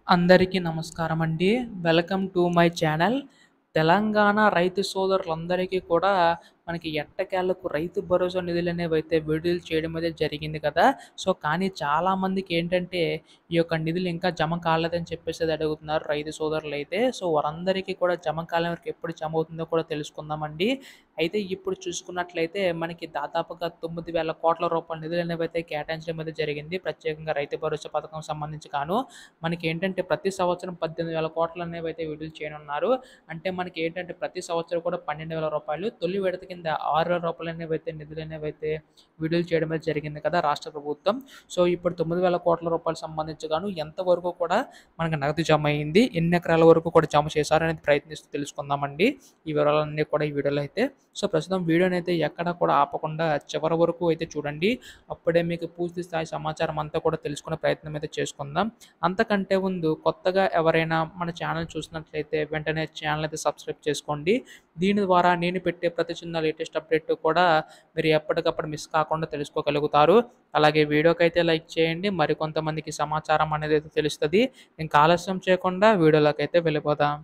అందరికీ నమస్కారం అండి. Welcome to my channel. Telangana రైతు సోదరులందరికీ కూడా మనకి ఎట్టకేలకు రైతు భరోసా నిధులనేవైతే విడుదల చేయడం అయితే జరిగింది కదా! కానీ చాలామందికి ఏంటంటే ఈ యొక్క నిధులు ఇంకా జమ కాలేదని చెప్పేసి అది అడుగుతున్నారు రైతు సోదరులైతే. వారందరికీ కూడా జమ కాలం వరకు ఎప్పుడు జమ అవుతుందో కూడా తెలుసుకుందామండి. అయితే ఇప్పుడు చూసుకున్నట్లయితే మనకి దాదాపుగా 9,000 కోట్ల నిధులనేవైతే కేటాయించడం అయితే జరిగింది. ప్రత్యేకంగా రైతు భరోసా పథకం సంబంధించి మనకేంటంటే ప్రతి సంవత్సరం 18,000 కోట్లనేవైతే విడుదల చేయనున్నారు. అంటే మనకేంటంటే ప్రతి సంవత్సరం కూడా రూ. 12,000 తొలి విడత కింద రూ. 6,000 నిధులనేవైతే విడుదల చేయడం అయితే జరిగింది కదా రాష్ట్ర ప్రభుత్వం. ఇప్పుడు 9,000 కోట్ల రూపాయలు సంబంధించి ఎంతవరకు కూడా మనకు నగదు జమ అయింది, ఎన్ని ఎకరాల వరకు కూడా జమ చేశారనేది ప్రయత్నిస్తూ తెలుసుకుందామండి. ఈ వివరాలన్నీ కూడా ఈ వీడియోలో అయితే. ప్రస్తుతం వీడియోనైతే ఎక్కడ కూడా ఆపకుండా చివరి వరకు అయితే చూడండి. అప్పుడే మీకు పూర్తి స్థాయి సమాచారం అంతా కూడా తెలుసుకునే ప్రయత్నం అయితే చేసుకుందాం. అంతకంటే ముందు కొత్తగా ఎవరైనా మన ఛానల్ చూసినట్లయితే వెంటనే ఛానల్ అయితే సబ్స్క్రైబ్ చేసుకోండి. దీని ద్వారా నేను పెట్టే ప్రతి చిన్న లేటెస్ట్ అప్డేట్ కూడా మీరు ఎప్పటికప్పుడు మిస్ కాకుండా తెలుసుకోగలుగుతారు. అలాగే వీడియోకైతే లైక్ చేయండి. మరికొంతమందికి సమాచారం అనేది అయితే తెలుస్తది. ఇంకా ఆలస్యం చేయకుండా వీడియోలోకైతే వెళ్ళిపోదాం.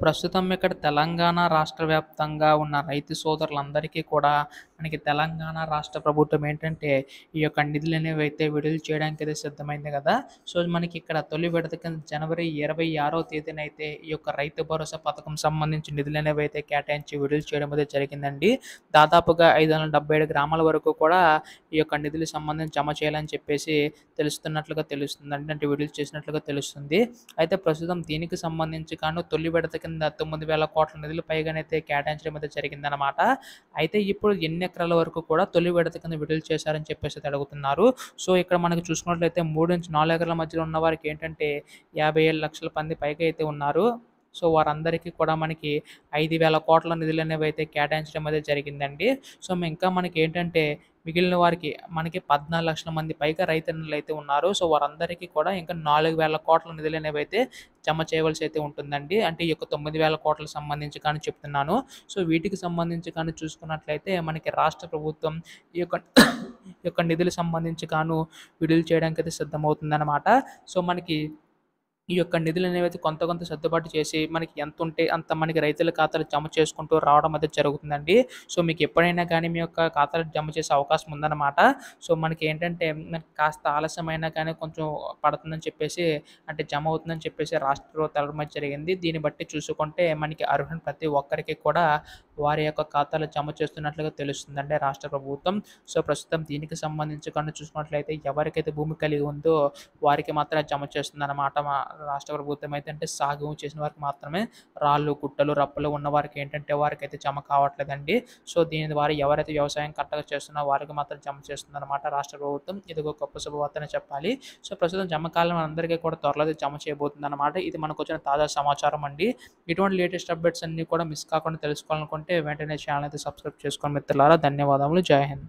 ప్రస్తుతం ఇక్కడ తెలంగాణ రాష్ట్ర వ్యాప్తంగా ఉన్న రైతు సోదరులందరికీ కూడా మనకి తెలంగాణ రాష్ట్ర ప్రభుత్వం ఏంటంటే ఈ యొక్క నిధులనేవైతే విడుదల చేయడానికైతే సిద్ధమైంది కదా! మనకి ఇక్కడ తొలి విడత కింద జనవరి 26వ తేదీనైతే ఈ యొక్క రైతు భరోసా పథకం సంబంధించి నిధులనేవైతే కేటాయించి విడుదల చేయడం అయితే జరిగిందండి. దాదాపుగా 577 గ్రామాల వరకు కూడా ఈ యొక్క నిధులకు సంబంధించి జమ చేయాలని చెప్పేసి తెలుస్తుందండి. అంటే విడుదల చేసినట్లుగా తెలుస్తుంది. అయితే ప్రస్తుతం దీనికి సంబంధించి తొలి విడత కింద 9,000 కోట్ల నిధులు పైగానైతే కేటాయించడం అయితే జరిగిందనమాట. అయితే ఇప్పుడు ఎన్ని ఎకరాల వరకు కూడా తొలి విడత కింద విడుదల చేశారని చెప్పేసి అయితే అడుగుతున్నారు. ఇక్కడ మనకు చూసుకున్నట్లయితే 3-4 ఎకరాల మధ్యలో ఉన్న వారికి ఏంటంటే 57 లక్షల మంది పైగా అయితే ఉన్నారు. వారందరికీ కూడా మనకి 5,000 కోట్ల నిధులనేవైతే కేటాయించడం అయితే జరిగిందండి. ఇంకా మనకేంటంటే మిగిలిన వారికి మనకి 14 లక్షల మంది పైగా రైతన్నలైతే ఉన్నారు. వారందరికీ కూడా ఇంకా 4,000 కోట్ల నిధులనేవైతే జమ చేయవలసి అయితే ఉంటుందండి. అంటే ఈ యొక్క 9,000 కోట్లకు సంబంధించి చెప్తున్నాను. వీటికి సంబంధించి చూసుకున్నట్లయితే మనకి రాష్ట్ర ప్రభుత్వం ఈ యొక్క ఈ యొక్క నిధులకు సంబంధించి విడుదల చేయడానికైతే సిద్ధమవుతుందనమాట. మనకి ఈ యొక్క నిధులనేవైతే కొంత సర్దుబాటు చేసి మనకి ఎంతుంటే అంత మనకి రైతుల ఖాతాలో జమ చేసుకుంటూ రావడం అయితే జరుగుతుందండి. మీకు ఎప్పుడైనా మీ యొక్క ఖాతాలో జమ చేసే అవకాశం ఉందన్నమాట. మనకేంటంటే మనకి కాస్త ఆలస్యమైనా కొంచెం పడుతుందని చెప్పేసి అంటే జమ అవుతుందని చెప్పేసి రాష్ట్ర ప్రభుత్వం తెలపడం జరిగింది. దీన్ని బట్టి చూసుకుంటే మనకి అర్హులైన ప్రతి ఒక్కరికి కూడా వారి యొక్క ఖాతాలో జమ చేస్తున్నట్లుగా తెలుస్తుందండి రాష్ట్ర ప్రభుత్వం. ప్రస్తుతం దీనికి సంబంధించి చూసుకున్నట్లయితే ఎవరికైతే భూమి కలిగి ఉందో వారికి మాత్రమే జమ చేస్తుందన్నమాట రాష్ట్ర ప్రభుత్వం అయితే. అంటే సాగు చేసిన వారికి మాత్రమే, రాళ్ళు, గుట్టలు, రప్పలు ఉన్న వారికి ఏంటంటే వారికైతే జమ కావట్లేదండి. దీని ద్వారా ఎవరైతే వ్యవసాయం కరెక్ట్‌గా చేస్తున్నారో వారికి మాత్రం జమ చేస్తుందన్నమాట రాష్ట్ర ప్రభుత్వం. ఇది ఒక గొప్ప శుభవార్తనే చెప్పాలి. ప్రస్తుతం జమ కాలం అందరికీ కూడా త్వరలో అయితే జమ చేయబోతుందన్నమాట. ఇది మనకొచ్చిన తాజా సమాచారం అండి. ఇటువంటి లేటెస్ట్ అప్డేట్స్ అన్నీ కూడా మిస్ కాకుండా తెలుసుకోవాలనుకుంటే వెంటనే ఛానల్ అయితే సబ్స్క్రైబ్ చేసుకోండి మిత్రులారా. ధన్యవాదములు. జై హింద్.